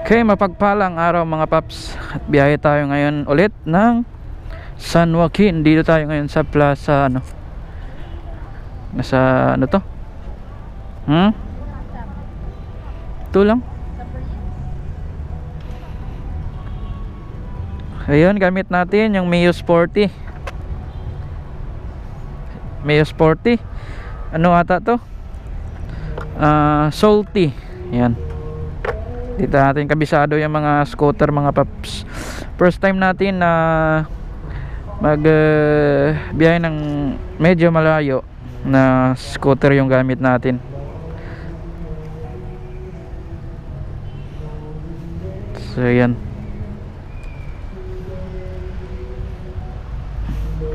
Okay, mapagpalang araw mga paps. At biyahe tayo ngayon ulit ng San Joaquin. Dito tayo ngayon sa plaza nasa ano to? Ito lang. Ayun, gamit natin yung Mio Sporty. Mio Sporty. Ano ata to? Salty. Yan. Dito natin kabisado yung mga scooter mga paps. First time natin na biyahe ng medyo malayo na scooter yung gamit natin. So yan.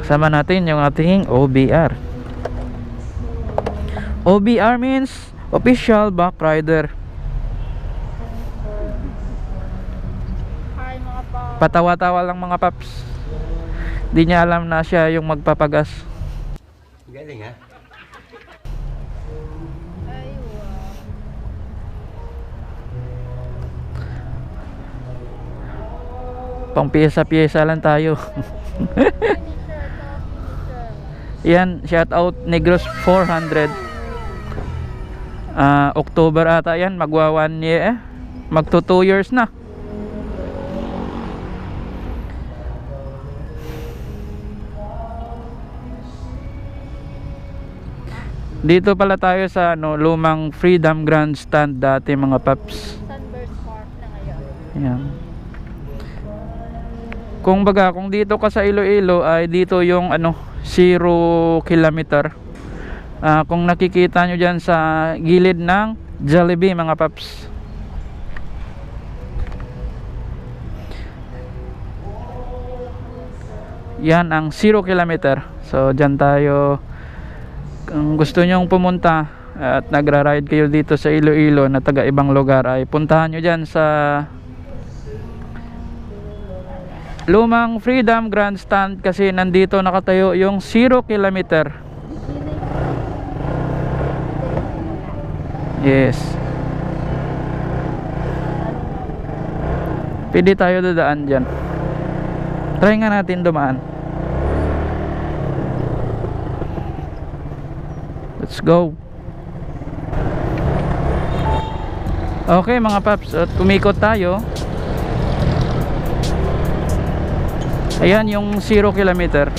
Kasama natin yung ating OBR. OBR means Official Back Rider. Patawa-tawa lang mga paps. Di niya alam na siya yung magpapagas. Galing ha? Pang piyesa-piyesa lang tayo. Yan, shout out Negros 400. October ata yan, magwa 1 year magto 2 years na. Dito pala tayo sa lumang Freedom Grandstand dati mga paps. Sunburst Park na ngayon. Ayan. Kung dito ka sa Iloilo ay dito yung 0 kilometer. Kung nakikita nyo dyan sa gilid ng Jollibee mga paps. Yan ang 0 kilometer. So dyan tayo. Kung gusto nyong pumunta at nagra-ride kayo dito sa Iloilo na taga ibang lugar ay puntahan nyo dyan sa lumang Freedom Grandstand kasi nandito nakatayo yung 0 kilometer. Yes. Pwede tayo dadaan dyan. Try nga natin dumaan. Let's go. Okay mga paps, at umikot tayo. Ayan yung 0 kilometer.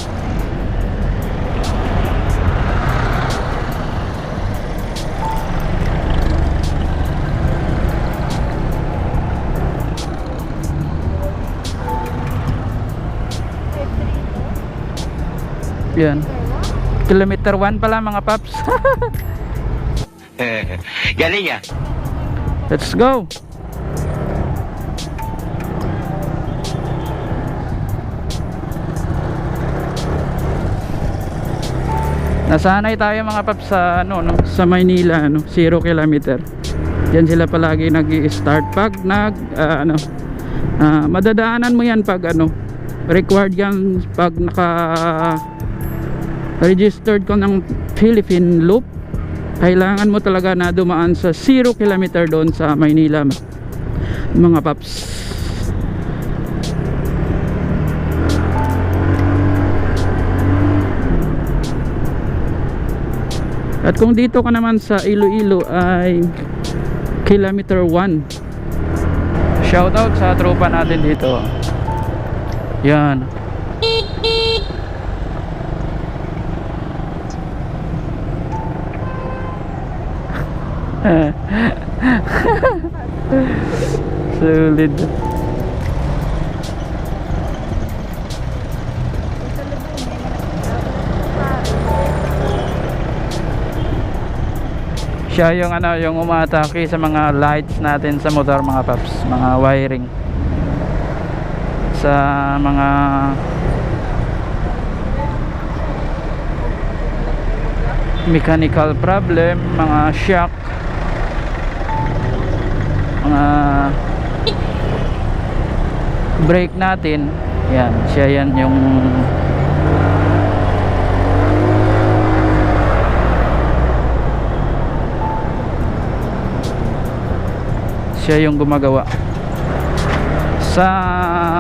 Yan. Kilometer 1 pala mga paps. Galing ha? Let's go. Nasanay tayo mga paps sa sa Maynila, 0 kilometer. Diyan sila palagi nag-i-start pag madadaanan mo yan pag required yan pag registered ko ng Philippine Loop. Kailangan mo talaga na dumaan sa 0 kilometer doon sa Maynila mga paps. At kung dito ka naman sa Iloilo ay kilometer 1. Shout out sa tropa natin dito. Yan. Solid. Siya yung yung umatake sa mga lights natin sa motor mga paps, mga wiring sa mga mechanical problem, mga shock, mga brake natin. Yan, siya yan yung siya yung gumagawa. Sa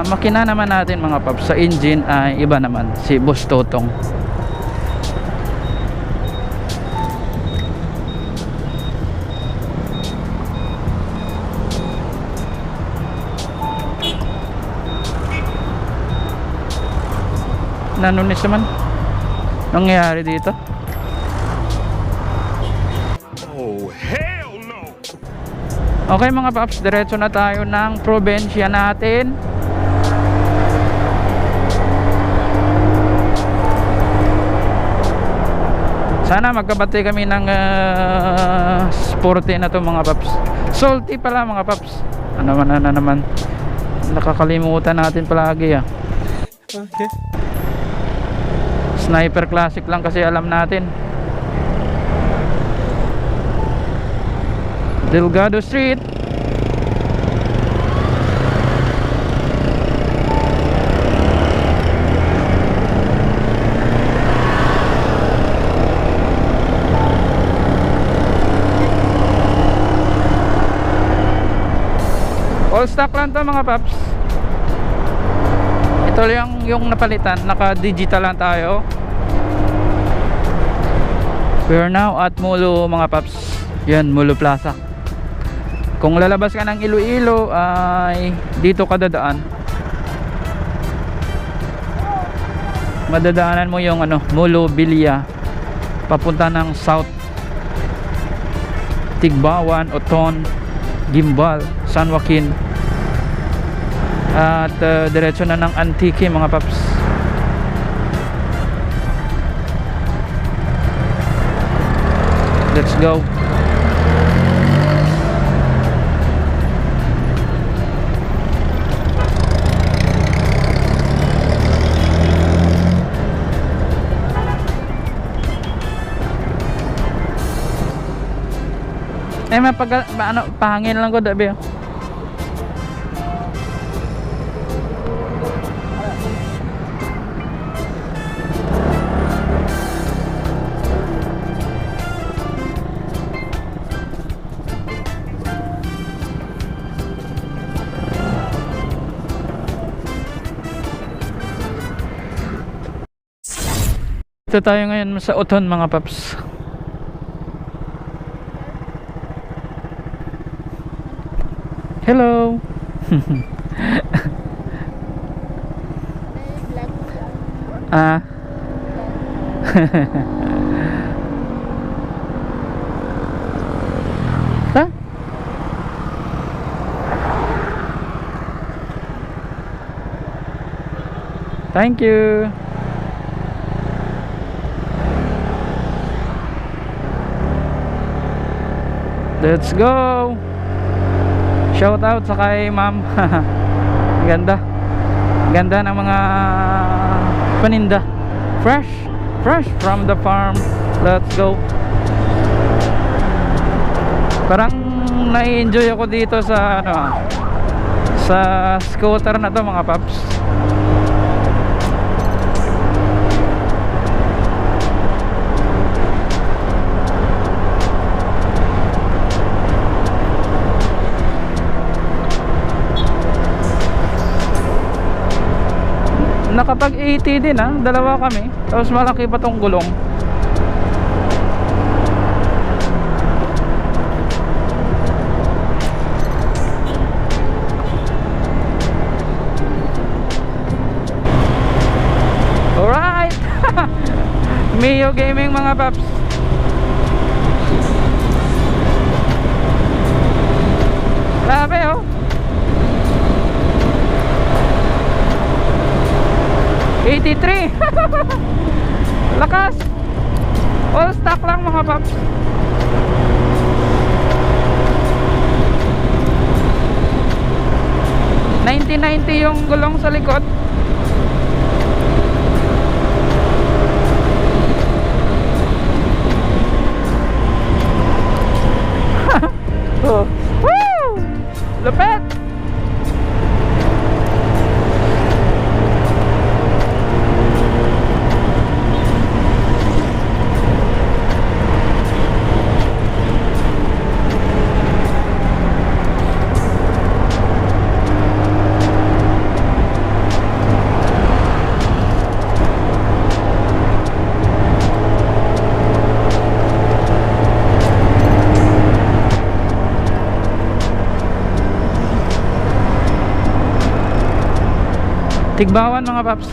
makina naman natin mga paps, sa engine ay iba naman, si Boss Totong. Nanunis naman nangyayari dito. Okay mga paps, diretso na tayo ng probinsya natin. Sana magkabati kami ng sporty na to mga paps. Salty pala mga paps. Ano naman nakakalimutan natin palagi ah. Okay. Sniper Classic lang kasi alam natin. Delgado Street. All stock lang to mga paps. Ito lang yung napalitan, naka digital lang tayo. We are now at Molo mga paps. Yan, Molo Plaza. Kung lalabas ka ng Iloilo ay dito ka dadaan. Madadaanan mo yung Molo Bilia papunta ng South, Tigbawan, Oton, Gimbal, San Joaquin. At diretso na ng Antique mga paps. Let's go. Pahangin lang ko dabi. Ito tayo ngayon sa Oton mga paps. Hello. Ah. Ha? Thank you. Let's go. Shout out sa kay ma'am. Ganda. Ganda ng mga paninda. Fresh from the farm. Let's go. Parang na-enjoy ako dito sa sa scooter na to mga paps. Nakapag 80 din dalawa kami. Tapos malaki pa tong gulong. Alright. Mio Gaming mga paps. Grabe oh. 83. Lakas. All stock lang mga paps. $90 yung gulong sa likod. Oh. Woo! Lupet. Tigbawan mga paps.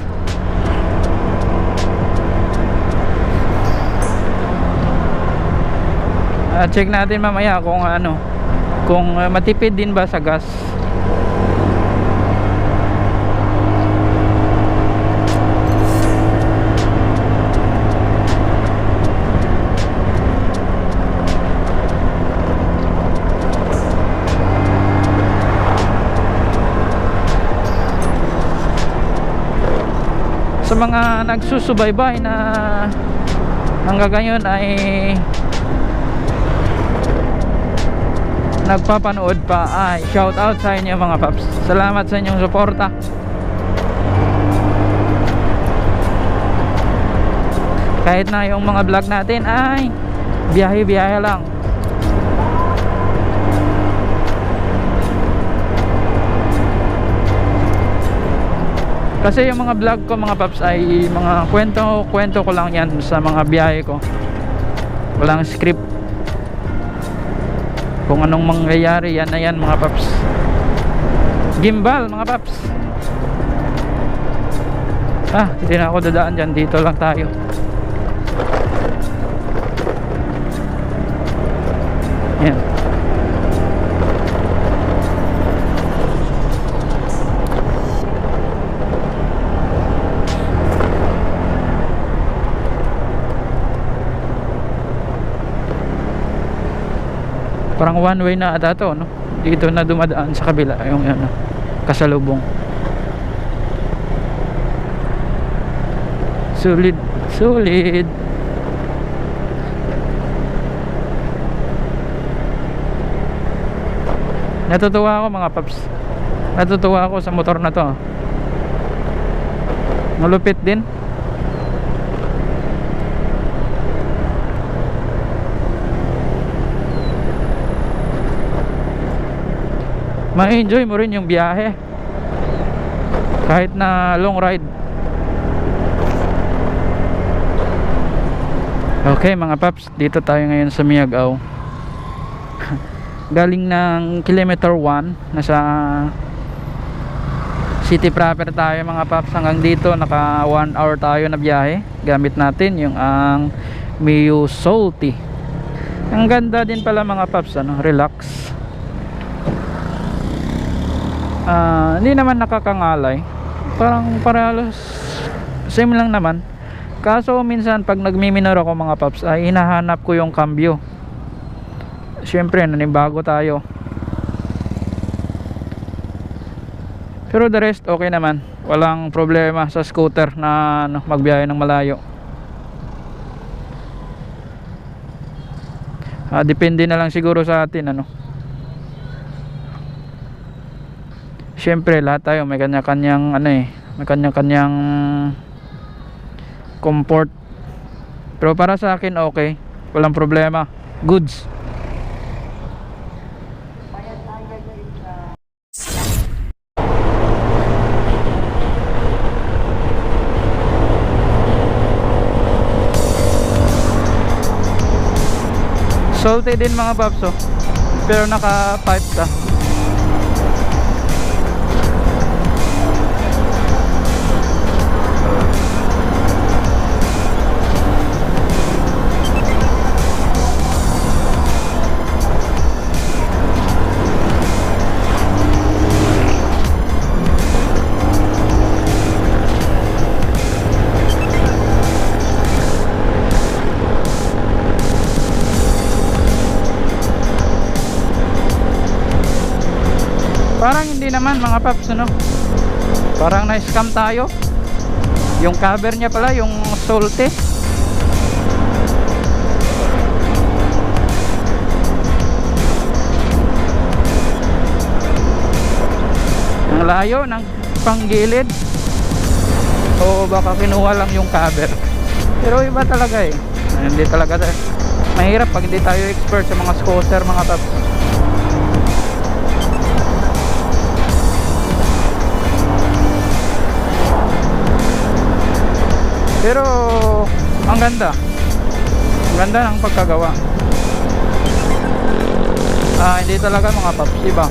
Check natin mamaya kung ano, kung matipid din ba sa gas. Sa mga nagsusubaybay na hanggang ngayon ay nagpapanood pa, ay shout out sa inyo mga paps. Salamat sa inyong suporta. Kahit na yung mga vlog natin ay biyahe-biyahe lang. Kasi yung mga vlog ko mga paps ay mga kwento ko lang yan sa mga biyahe ko. Walang script. Kung anong mangyayari, yan na yan mga paps. Gimbal mga paps. Hindi na ako dadaan dyan. Dito lang tayo. Yan. Parang one way na ata to, no? Dito na dumadaan sa kabila yung ano, kasalubong. Solid, solid. Natutuwa ako mga paps. Natutuwa ako sa motor na to. Malupit din. Ma-enjoy mo rin yung biyahe kahit na long ride. Okay mga paps, dito tayo ngayon sa Miagao. Galing ng kilometer 1, nasa city proper tayo mga paps. Hanggang dito naka 1 hour tayo na biyahe. Gamit natin yung ang Mio Salty. Ang ganda din pala mga paps, ano, relax. Hindi naman nakakangalay, parang paralos same lang naman. Kaso minsan pag nagmiminor ako mga paps ay hinahanap ko yung cambio. Syempre nanibago tayo, pero the rest okay naman. Walang problema sa scooter na ano, magbiyahe ng malayo. Depende na lang siguro sa atin, ano. Siyempre lahat tayo may kanya-kanyang ano may kanya-kanyang comfort. Pero para sa akin okay, walang problema, goods. Salty din mga paps, oh. Pero naka pipe ka. Parang hindi naman mga paps, ano? Parang na-scam tayo. Yung cover niya pala yung Salty. Ang layo ng panggilid. O baka kinuha lang yung cover. Pero iba talaga eh. Hindi talaga mahirap pag hindi tayo expert sa mga scooter mga paps. Pero ang ganda. Ang ganda ng pagkagawa. Hindi talaga mga paps, iba.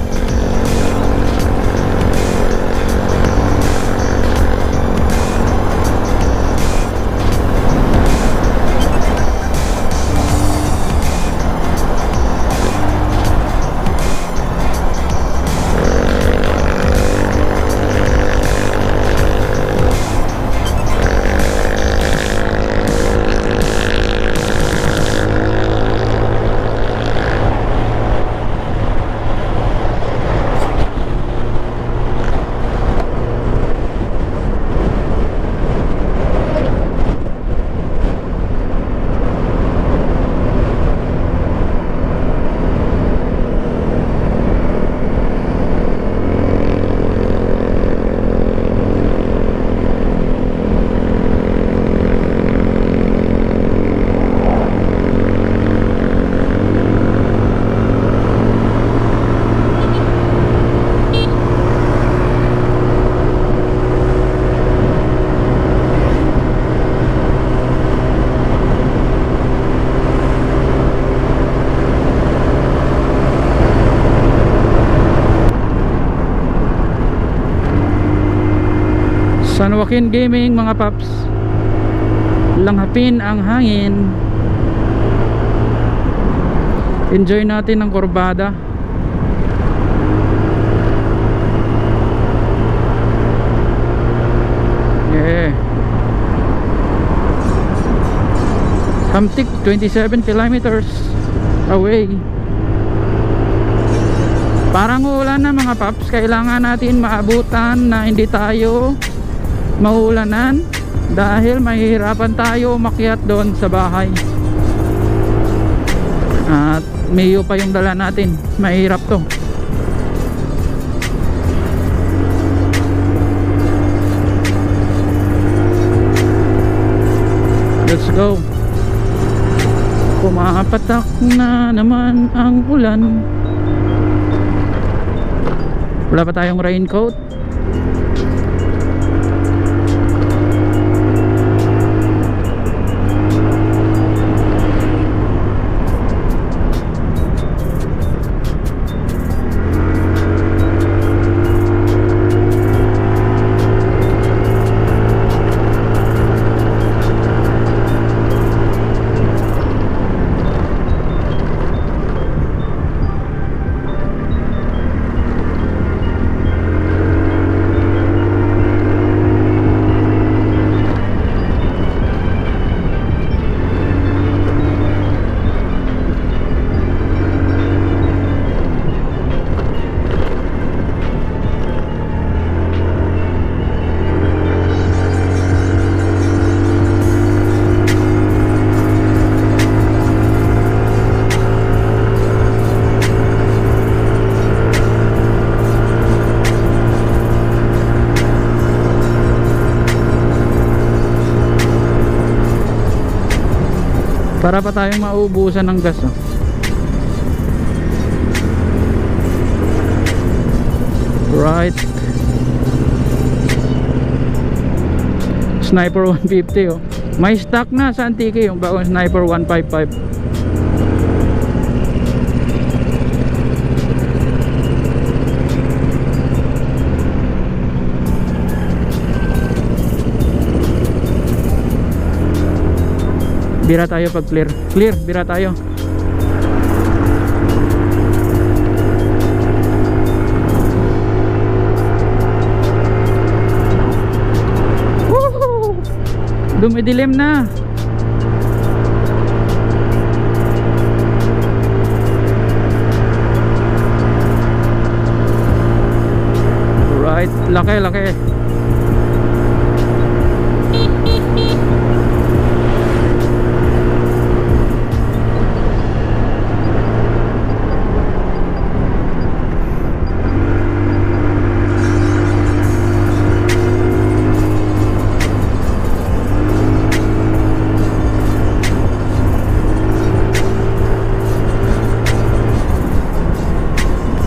San Joaquin Gaming mga paps. Langhapin ang hangin. Enjoy natin ang kurbada. Yeah. Hamtik 27 kilometers away. Parang uulan na mga paps. Kailangan natin maabutan na hindi tayo maulanan dahil mahihirapan tayo umakyat doon sa bahay. At mayo pa yung dala natin. Mahirap to. Let's go. Pumapatak na naman ang ulan. Wala pa tayong raincoat. Para pa tayong maubusan ng gas, oh. Right. Sniper 150, oh. May stock na sa Antique yung bagong Sniper 155. Bira tayo pag clear. Clear, bira tayo. Woohoo! Dumidilim na. Right, laki, laki.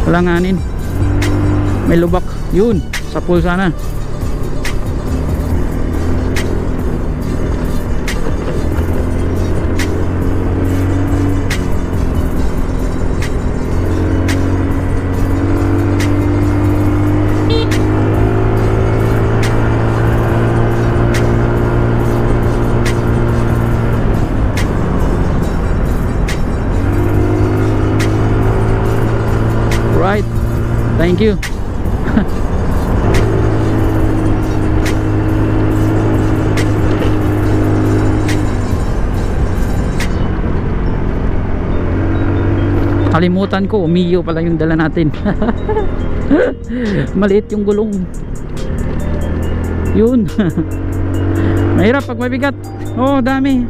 Langanin, may lubak yun sa pool sana. Right, thank you. Kalimutan ko, umiyo pala yung dala natin. Maliit yung gulong. Yun. Mahirap pag mabigat. Oh, dami.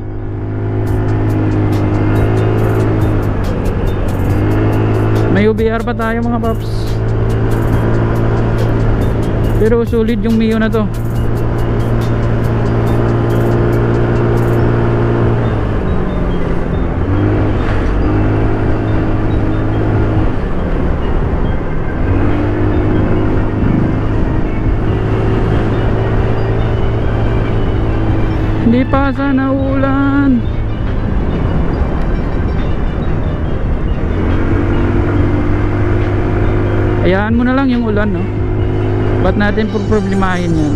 May UBR pa tayo mga paps. Pero solid yung Mio na to. Hindi pa sana ulan. Hayaan mo na lang yung ulan, no? Ba't natin problemahin yan?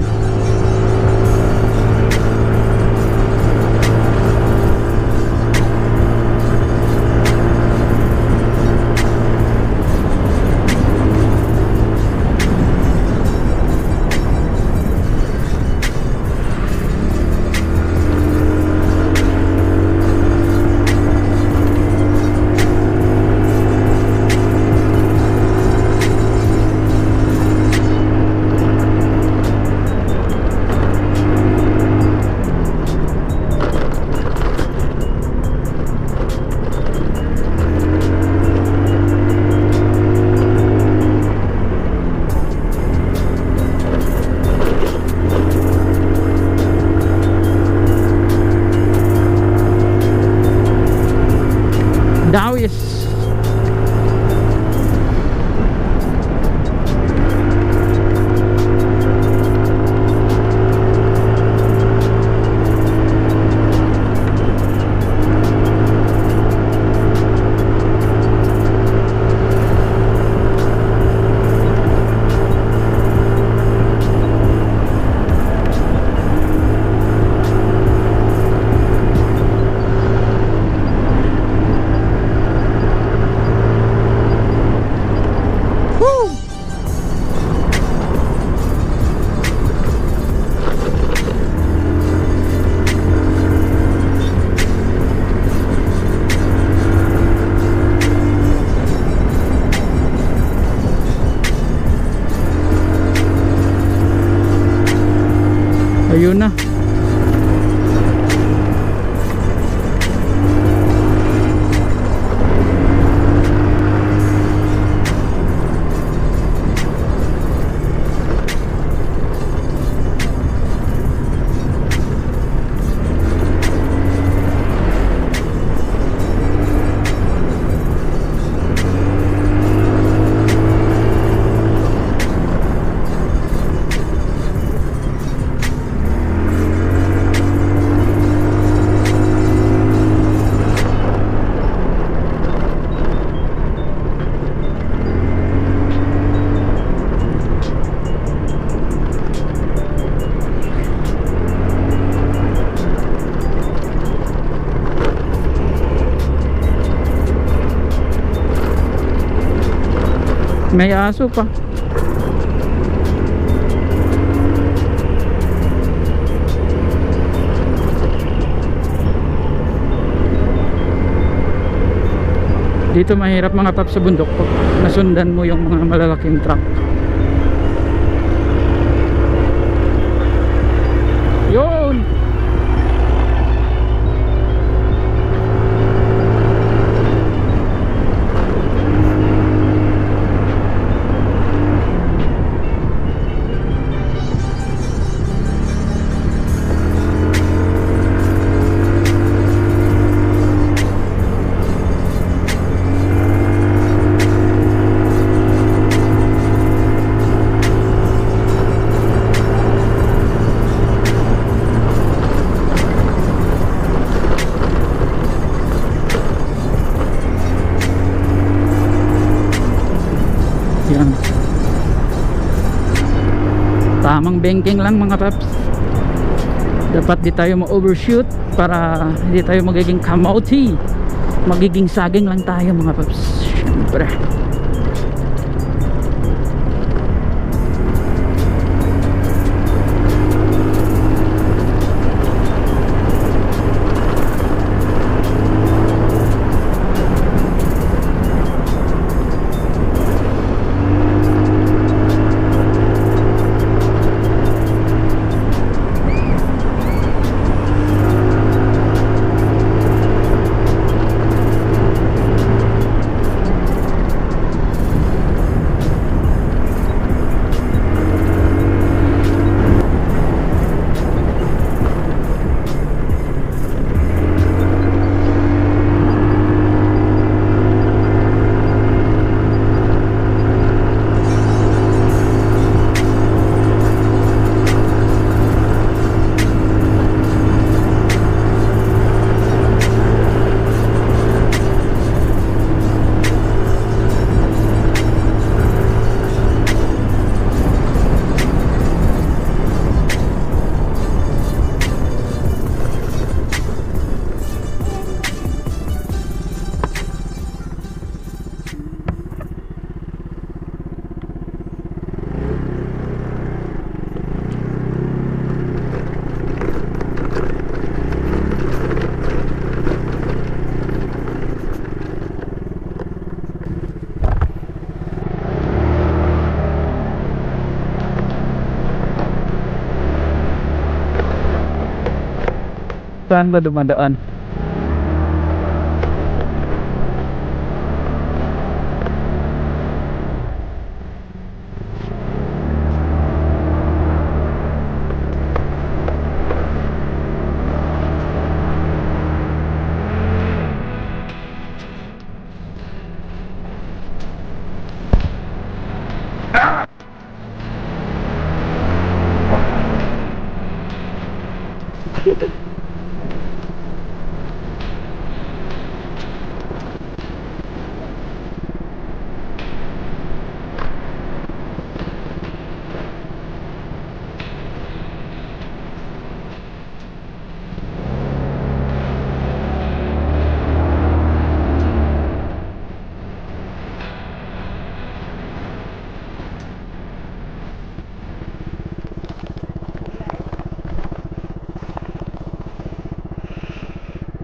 Dawis. Ayun na. May aso pa. Dito mahirap mga paps sa bundok pag nasundan mo yung mga malalaking truck. Yun. Yan. Tamang banking lang mga paps. Dapat di tayo ma-overshoot para hindi tayo magiging kamote. Magiging saging lang tayo mga paps. Siyempre. Saan ba dumadaan?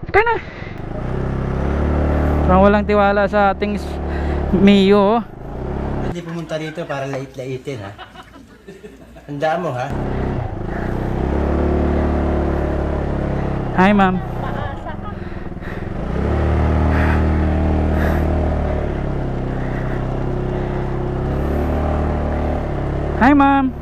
Ka na. Parang walang tiwala sa ating Mio. Hindi pumunta rito para lait-laitin, ha? Handa mo, ha? Hi, ma'am. Paasa ka. Hi, ma'am.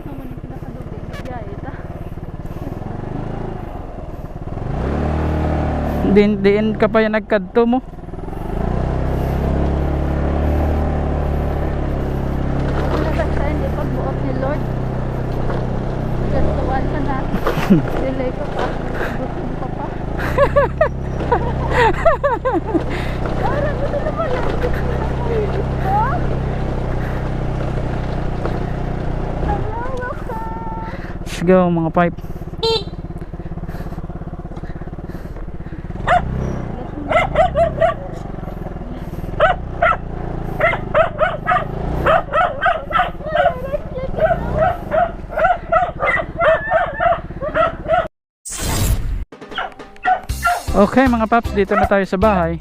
Naman yung pinakadugay na biyahe ta. Diin ka pa yan nagkadto mo. Nagat sa hindi pagbuot ni Lord. Gastuan ka na. Delay ka pa. Gutom ka pa. Parang gusto na pala. Gusto ka? Naglawa ka. Let's go mga pipe. Okay mga paps, dito na tayo sa bahay.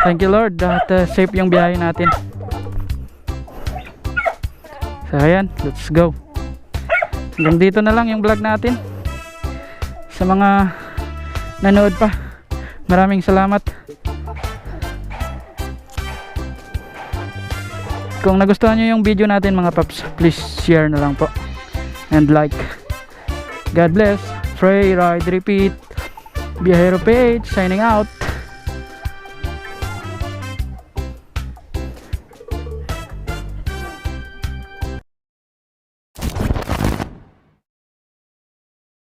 Thank you Lord at safe yung biyahe natin. So ayan, let's go. Hanggang dito na lang yung vlog natin. Sa mga nanood pa, maraming salamat. Kung nagustuhan nyo yung video natin mga paps, please share na lang po and like. God bless. Pray, ride, repeat. Biyahero PH signing out.